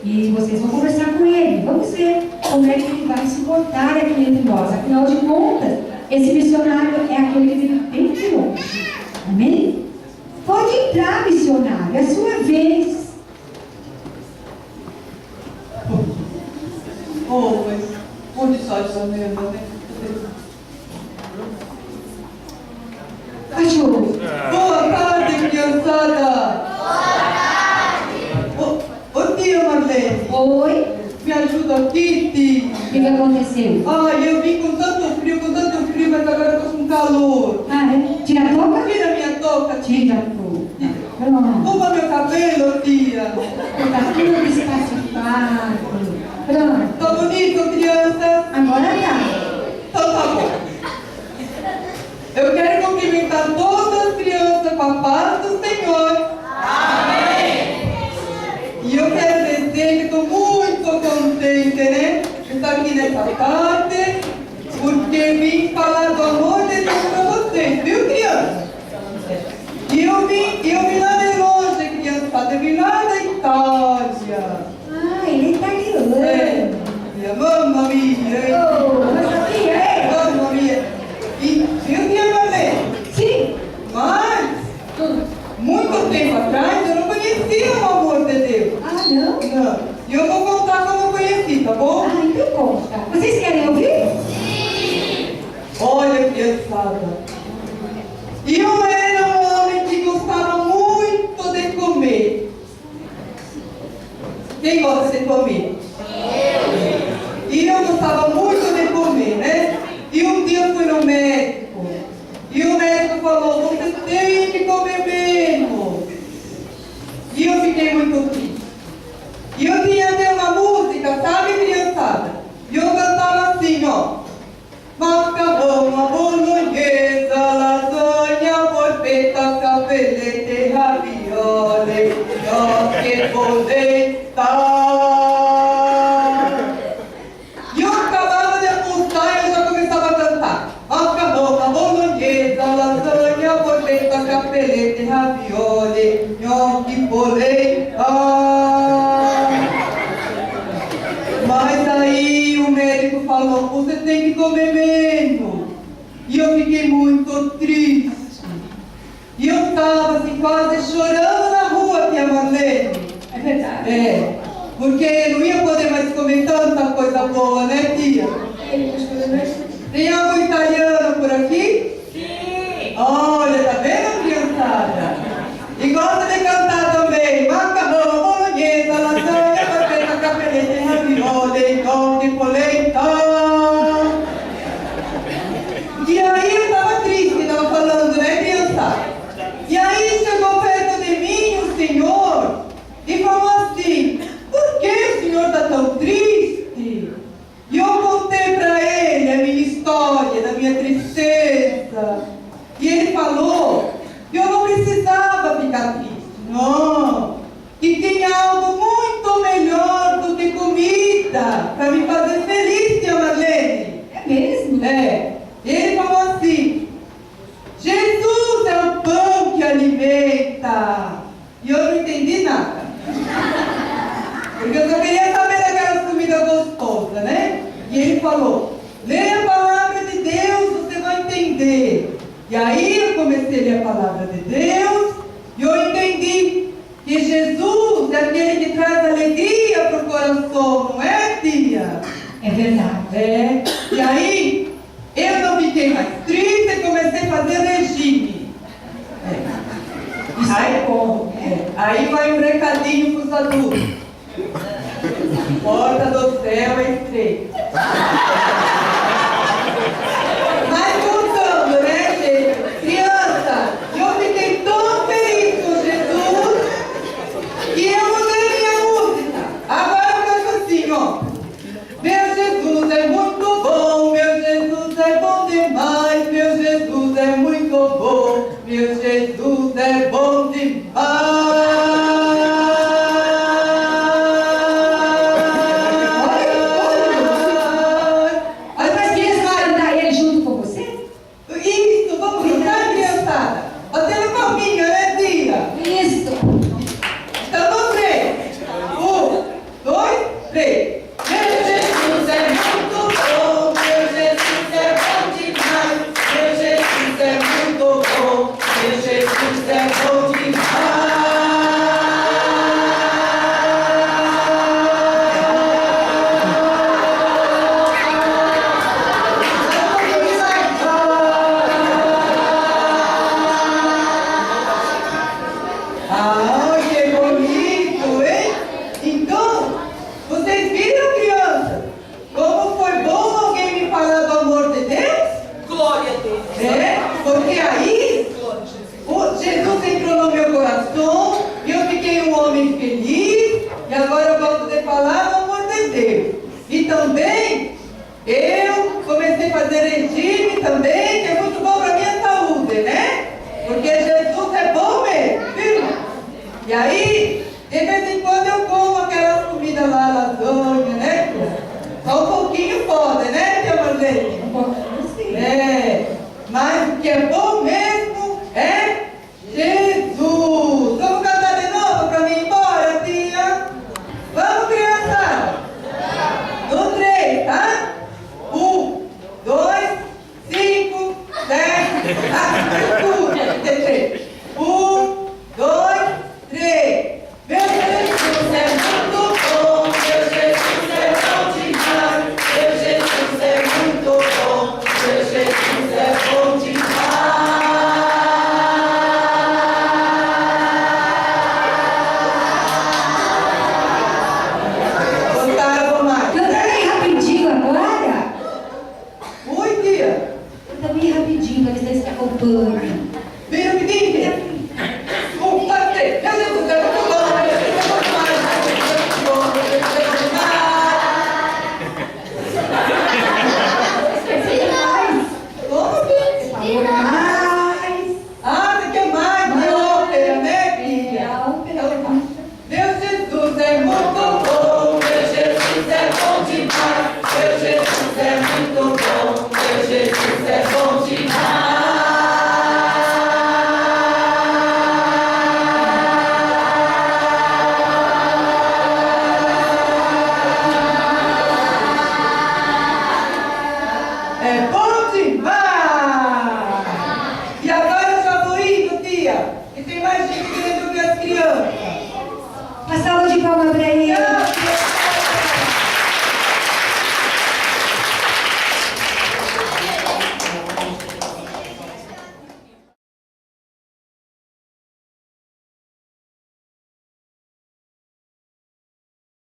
E vocês vão conversar com ele. Vamos ver como é que ele vai se portar aqui entre nós. Afinal de contas, esse missionário é aquele que vem bem de longe. Amém? Pode entrar, missionário. É a sua vez. Oh, mas onde só essa merda, né? Cachorro. Boa tarde, criançada! Ô tia Marlene, Oi? me ajuda aqui, tia. O que aconteceu? Ai, eu vim com tanto frio, mas agora eu tô com calor. Ah, é? Tira a touca? Tira minha touca, tia. Tira a touca. Pronto. Rouba meu cabelo, tia. Tá tudo espatifado. Pronto. Tá bonito, criança? Agora tá. Então tá bom. Eu quero cumprimentar todas as crianças com a paz do Senhor. Amém! E eu quero dizer que estou muito contente, né? De estar aqui nessa tarde, porque vim falar do amor de Deus para vocês, viu, criança? E eu vim lá de longe, criançada, eu vim lá da Itália. Ah, ele é italiano. É, mamma mia. Oh, mas sabia, é? Mamma mia. E viu, tia Marlene? Sim. Mas, muito tempo atrás, eu não conhecia o amor de Deus. Ah, não? Não. E eu vou contar como eu conheci, tá bom? Ah, então conta. Vocês querem ouvir? Olha, criançada. Eu era um homem que gostava muito de comer. Quem gosta de comer? E eu gostava muito de comer, né? E um dia eu fui no médico. E o médico falou, você tem que comer menos. E eu fiquei muito triste. E eu tinha até uma música, sabe, criançada? E eu cantava assim, ó. Macarrão, a bolonhesa, lasanha, polpetta, capelete, ravioli, gnocchi, polenta. E eu acabava de almoçar e eu já começava a cantar. Macarrão, a bolonhesa, lasanha, polpetta, capelete, ravioli, gnocchi, polenta. Mas aí o médico falou, você tem que comer menos. E eu fiquei muito triste. E eu estava assim, quase chorando na rua, tia Marlene. É verdade. É, porque não ia poder mais comer tanta coisa boa, né, tia? Tem algo italiano por aqui? Sim! Olha, tá vendo, criançada? E gosta de cantar também. Macarrão, bolonhesa, lasanha, polpetta, capelete, ravioli, gnocchi, polenta. E aí eu estava triste, estava falando, né, criançada? E aí chegou perto de mim o Senhor e falou assim, por que o Senhor está tão triste? E eu contei para ele a minha história, da minha tristeza. E ele falou que eu não precisava ficar triste, não. Que tinha algo muito melhor do que comida para me fazer feliz, tia Marlene. É mesmo? É. Ele falou assim, Jesus é o pão que alimenta. E eu não entendi nada. Porque eu só queria saber daquelas comidas gostosas, né? E ele falou, leia a palavra de Deus, você vai entender. E aí eu comecei a ler a palavra de Deus e eu entendi que Jesus é aquele que traz alegria para o coração, não é, tia? É verdade. É. E aí eu não fiquei mais triste e comecei a fazer regime. É. Isso é bom. É. Aí vai um recadinho para os adultos. Porta do céu é estreita.